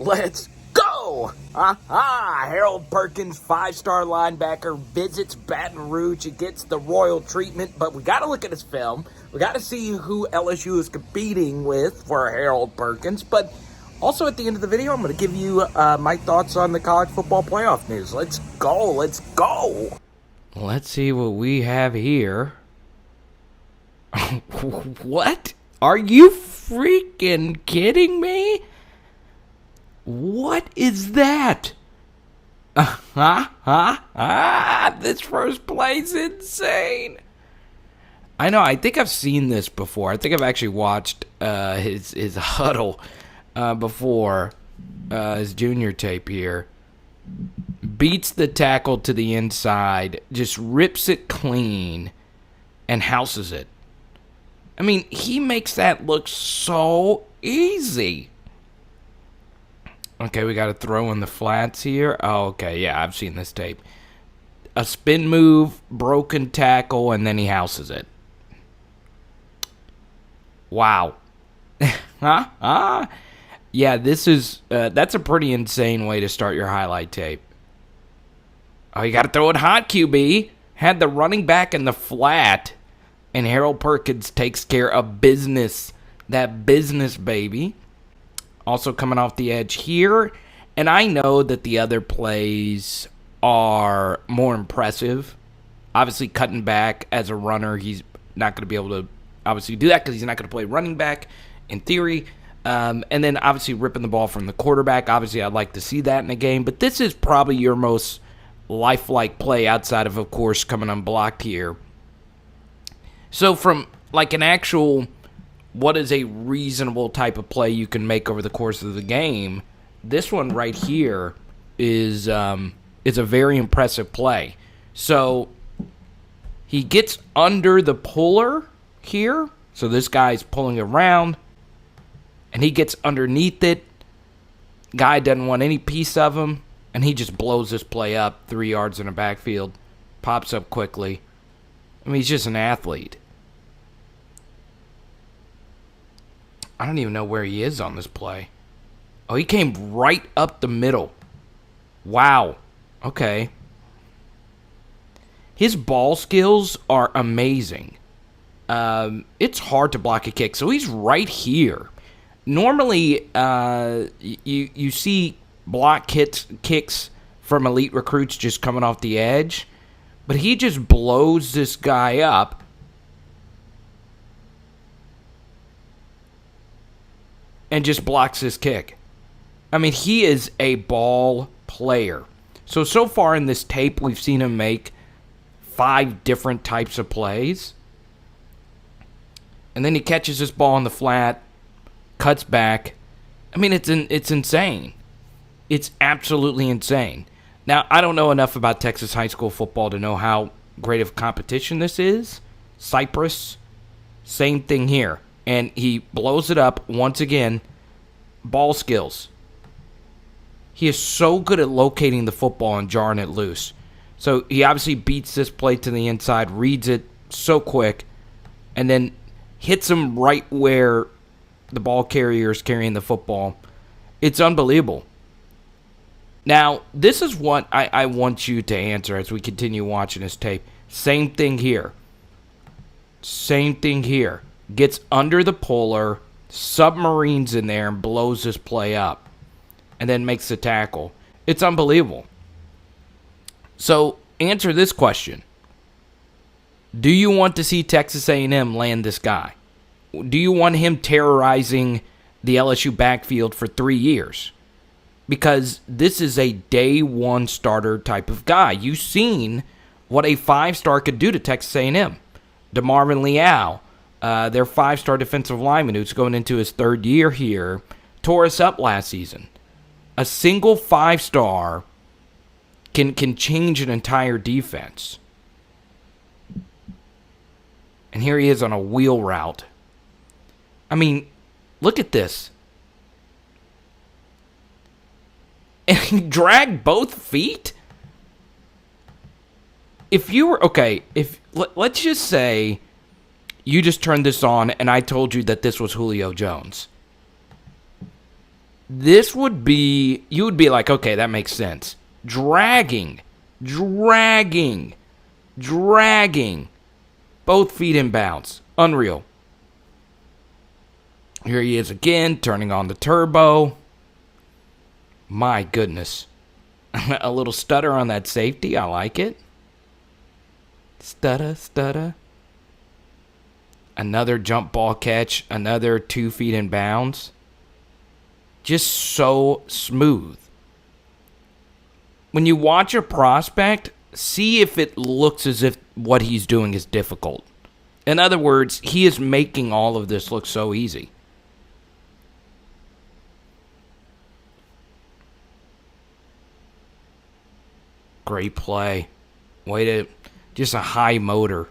Let's go! Aha! Harold Perkins, 5-star linebacker, visits Baton Rouge. He gets the royal treatment, but we got to look at his film. We got to see who LSU is competing with for Harold Perkins. But also at the end of the video, I'm going to give you my thoughts on the college football playoff news. Let's go! Let's go! Let's see what we have here. What? Are you freaking kidding me? What is that? This first play's insane. I know, I think I've seen this before. I think I've actually watched his huddle before, his junior tape here. Beats the tackle to the inside, just rips it clean, and houses it. I mean, he makes that look so easy. Okay, we got to throw in the flats here. Oh, okay, yeah, I've seen this tape. A spin move, broken tackle, and then he houses it. Wow. Yeah, this is, that's a pretty insane way to start your highlight tape. Oh, you got to throw it hot, QB. Had the running back in the flat, and Harold Perkins takes care of business. That business, baby. Also coming off the edge here. And I know that the other plays are more impressive. Obviously, cutting back as a runner, he's not going to be able to obviously do that because he's not going to play running back in theory. And then obviously ripping the ball from the quarterback. Obviously, I'd like to see that in a game. But this is probably your most lifelike play outside of course, coming unblocked here. So from like an actual, what is a reasonable type of play you can make over the course of the game, this one right here is a very impressive play. So he gets under the puller here. So this guy's pulling around, and he gets underneath it. Guy doesn't want any piece of him, and he just blows this play up 3 yards in the backfield. Pops up quickly. I mean, he's just an athlete. I don't even know where he is on this play. Oh, he came right up the middle. Wow. Okay. His ball skills are amazing. It's hard to block a kick, so he's right here. Normally, you see block kicks from elite recruits just coming off the edge, but he just blows this guy up. And just blocks his kick. I mean, he is a ball player. So far in this tape, we've seen him make 5 different types of plays. And then he catches this ball in the flat, cuts back. I mean, it's insane. It's absolutely insane. Now, I don't know enough about Texas high school football to know how great of competition this is. Cypress, same thing here. And he blows it up once again. Ball skills. He is so good at locating the football and jarring it loose. So he obviously beats this play to the inside, reads it so quick, and then hits him right where the ball carrier is carrying the football. It's unbelievable. Now, this is what I want you to answer as we continue watching this tape. Same thing here. Same thing here. Gets under the puller, submarines in there, and blows this play up. And then makes the tackle. It's unbelievable. So, answer this question. Do you want to see Texas A&M land this guy? Do you want him terrorizing the LSU backfield for 3 years? Because this is a day one starter type of guy. You've seen what a 5-star could do to Texas A&M. DeMarvin Leal, their 5-star defensive lineman who's going into his 3rd year here, tore us up last season. A single 5-star can change an entire defense. And here he is on a wheel route. I mean, look at this. And he dragged both feet? If you were, okay, let's just say you just turned this on and I told you that this was Julio Jones. This would be, you would be like, okay, that makes sense. Dragging. Both feet in bounds. Unreal. Here he is again, turning on the turbo. My goodness. A little stutter on that safety. I like it. Stutter. Another jump ball catch. Another 2 feet in bounds. Just so smooth. When you watch a prospect, see if it looks as if what he's doing is difficult. In other words, he is making all of this look so easy. Great play. Just a high motor.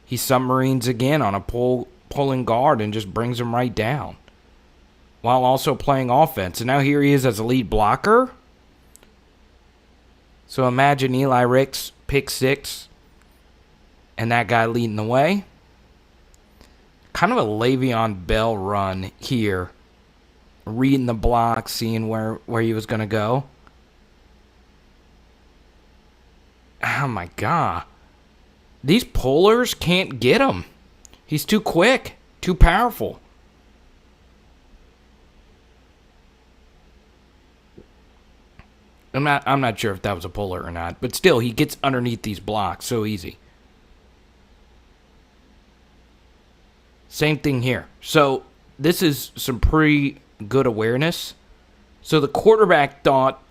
He submarines again on a pulling guard and just brings him right down. While also playing offense. And now here he is as a lead blocker. So imagine Eli Ricks, pick 6. And that guy leading the way. Kind of a Le'Veon Bell run here. Reading the block, seeing where he was going to go. Oh my God. These pullers can't get him. He's too quick, too powerful. I'm not sure if that was a puller or not, but still, he gets underneath these blocks so easy. Same thing here. So this is some pretty good awareness. So the quarterback thought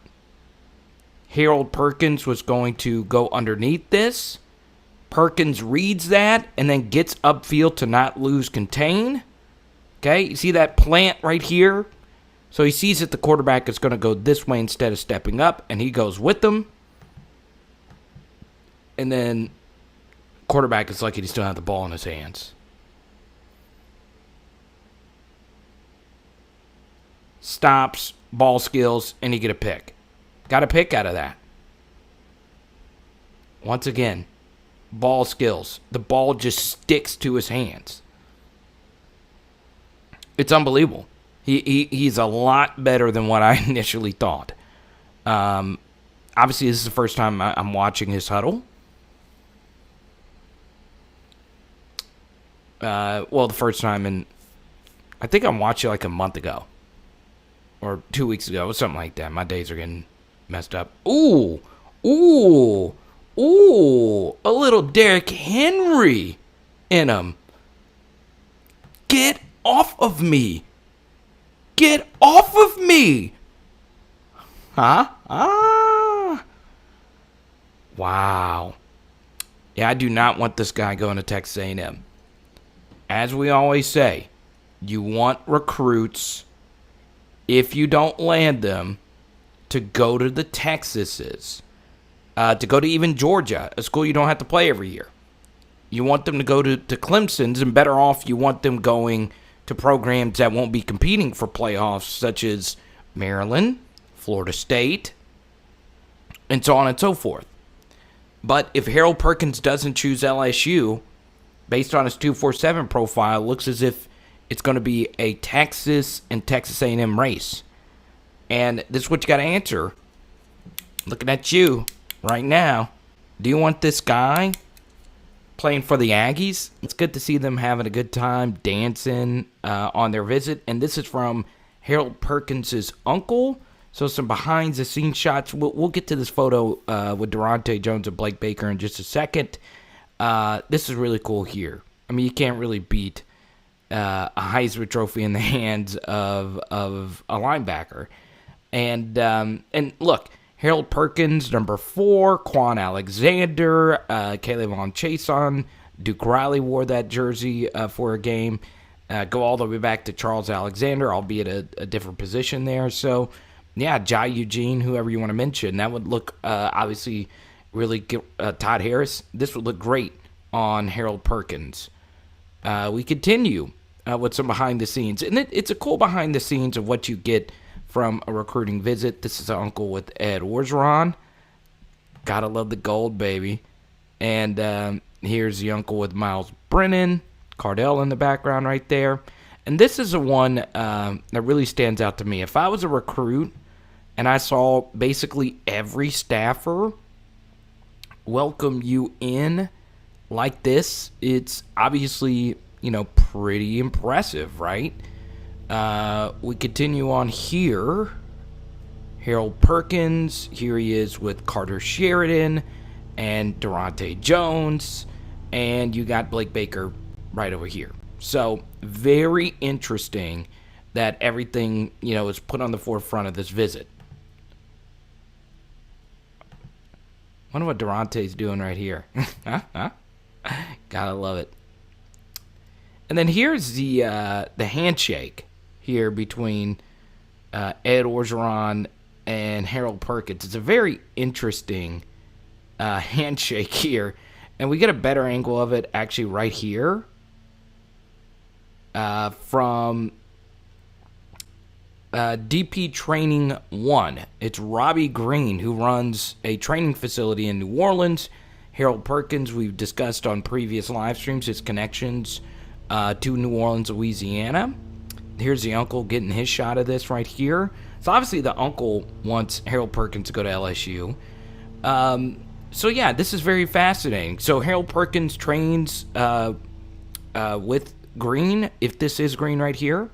Harold Perkins was going to go underneath this. Perkins reads that and then gets upfield to not lose contain. Okay, you see that plant right here? So he sees that the quarterback is going to go this way instead of stepping up, and he goes with them. And then quarterback is lucky to still have the ball in his hands. Stops, ball skills, and he get a pick. Got a pick out of that. Once again, ball skills. The ball just sticks to his hands. It's unbelievable. He's a lot better than what I initially thought. Obviously, this is the first time I'm watching his huddle. The first time I think I watched it like a month ago. Or 2 weeks ago, something like that. My days are getting messed up. Ooh. A little Derrick Henry in him. Get off of me. Get off of me. Huh? Wow. Yeah, I do not want this guy going to Texas A&M. As we always say, you want recruits, if you don't land them, to go to the Texases, to go to even Georgia, a school you don't have to play every year. You want them to go to Clemson's, and better off, you want them going to programs that won't be competing for playoffs, such as Maryland, Florida State, and so on and so forth. But if Harold Perkins doesn't choose LSU, based on his 247 profile, looks as if it's going to be a Texas and Texas A&M race. And this is what you got to answer. Looking at you right now. Do you want this guy playing for the Aggies? It's good to see them having a good time dancing on their visit. And this is from Harold Perkins' uncle. So some behind-the-scenes shots. We'll get to this photo with Durante Jones and Blake Baker in just a second. This is really cool here. I mean, you can't really beat a Heisman Trophy in the hands of a linebacker. And look, Harold Perkins, number 4, Quan Alexander, Caleb on Chason, Duke Riley wore that jersey for a game. Go all the way back to Charles Alexander, albeit a different position there. So, yeah, Jai Eugene, whoever you want to mention, that would look obviously really good. Todd Harris, this would look great on Harold Perkins. We continue with some behind the scenes. And it's a cool behind the scenes of what you get from a recruiting visit. This is Uncle with Ed Orgeron. Gotta love the gold, baby. And here's the Uncle with Miles Brennan. Cardell in the background right there. And this is the one that really stands out to me. If I was a recruit and I saw basically every staffer welcome you in like this, it's obviously, pretty impressive, right? We continue on here. Harold Perkins, here he is with Carter Sheridan and Durante Jones, and you got Blake Baker right over here. So very interesting that everything, is put on the forefront of this visit. Wonder what Durante's doing right here. Gotta love it. And then here's the handshake here between Ed Orgeron and Harold Perkins. It's a very interesting handshake here. And we get a better angle of it actually right here from DP Training 1. It's Robbie Green, who runs a training facility in New Orleans. Harold Perkins, we've discussed on previous live streams, his connections to New Orleans, Louisiana. Here's the uncle getting his shot of this right here. So obviously the uncle wants Harold Perkins to go to LSU. So yeah, this is very fascinating. So Harold Perkins trains with Green, if this is Green right here.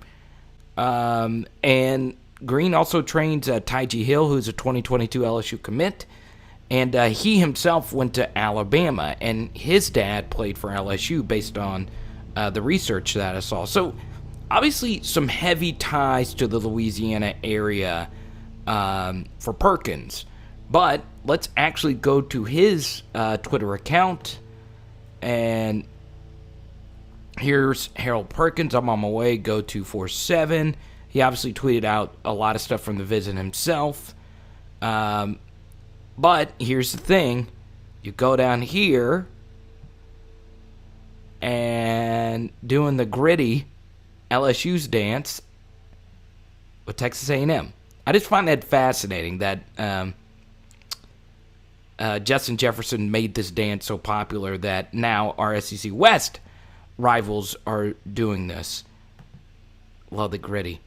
And Green also trains Tyji Hill, who's a 2022 LSU commit. And he himself went to Alabama, and his dad played for LSU based on the research that I saw. So obviously some heavy ties to the Louisiana area for Perkins. But let's actually go to his Twitter account. And here's Harold Perkins. I'm on my way. Go 247. He obviously tweeted out a lot of stuff from the visit himself. But here's the thing. You go down here and doing the gritty LSU's dance with Texas A&M. I just find that fascinating that Justin Jefferson made this dance so popular that now our SEC West rivals are doing this. Love the gritty.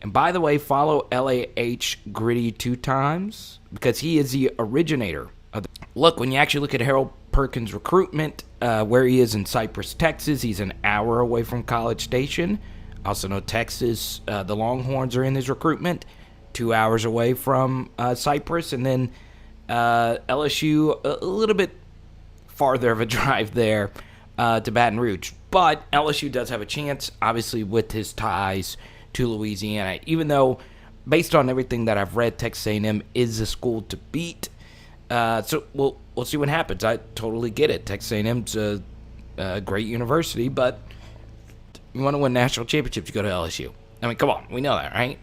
And by the way, follow LAH Gritty 2 times because he is the originator of the... Look, when you actually look at Harold Perkins' recruitment, where he is in Cypress, Texas, he's an hour away from College Station. Also know Texas, the Longhorns are in his recruitment, 2 hours away from Cypress. And then LSU, a little bit farther of a drive there to Baton Rouge. But LSU does have a chance, obviously, with his ties to Louisiana. Even though, based on everything that I've read, Texas A&M is a school to beat. So we'll see what happens. I totally get it. Texas A&M's a great university, but you want to win national championships, you go to LSU. I mean, come on. We know that, right?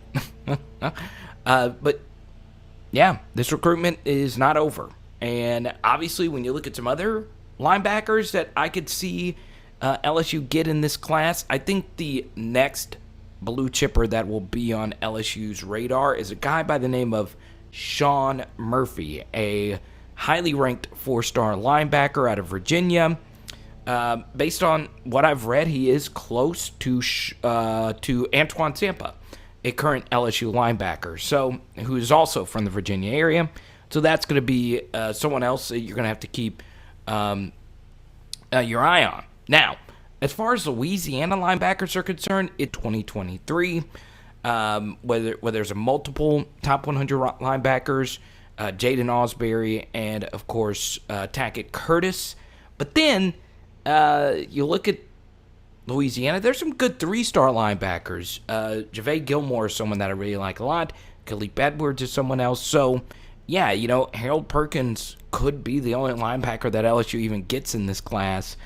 But, yeah, this recruitment is not over. And obviously, when you look at some other linebackers that I could see LSU get in this class, I think the next blue chipper that will be on LSU's radar is a guy by the name of Sean Murphy, a highly ranked 4-star linebacker out of Virginia. Based on what I've read, he is close to Antoine Sampa, a current LSU linebacker, so who is also from the Virginia area. So that's going to be someone else that you're going to have to keep your eye on. Now, as far as Louisiana linebackers are concerned, in 2023, whether there's a multiple top 100 linebackers, Jaden Ausberry, and, of course, Tackett Curtis. But then you look at Louisiana, there's some good 3-star linebackers. JaVale Gilmore is someone that I really like a lot. Khalif Edwards is someone else. So, yeah, Harold Perkins could be the only linebacker that LSU even gets in this class.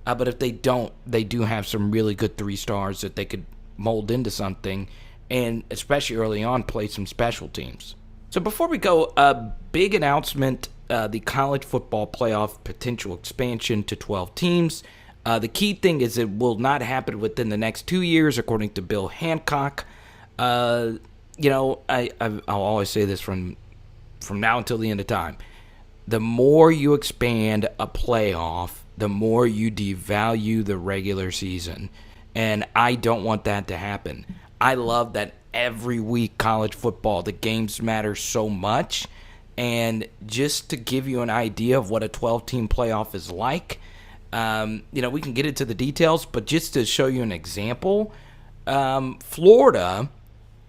But if they don't, they do have some really good 3-stars that they could mold into something, and especially early on, play some special teams. So before we go, a big announcement, the college football playoff potential expansion to 12 teams. The key thing is it will not happen within the next 2 years, according to Bill Hancock. I'll always say this from now until the end of time. The more you expand a playoff, the more you devalue the regular season. And I don't want that to happen. I love that every week college football, the games matter so much. And just to give you an idea of what a 12-team playoff is like, we can get into the details, but just to show you an example, Florida,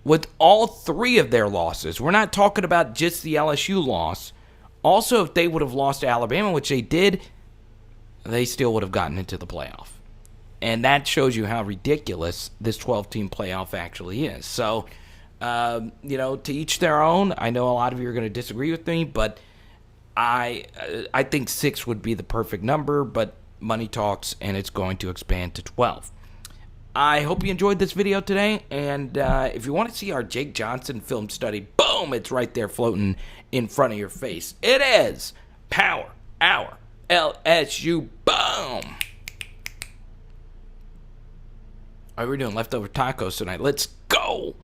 with all 3 of their losses, we're not talking about just the LSU loss. Also, if they would have lost to Alabama, which they did, they still would have gotten into the playoff. And that shows you how ridiculous this 12-team playoff actually is. So, to each their own. I know a lot of you are going to disagree with me, but I think 6 would be the perfect number, but money talks, and it's going to expand to 12. I hope you enjoyed this video today, and if you want to see our Jake Johnson film study, boom, it's right there floating in front of your face. It is Power Hour LSU, boom! All right, we're doing leftover tacos tonight. Let's go!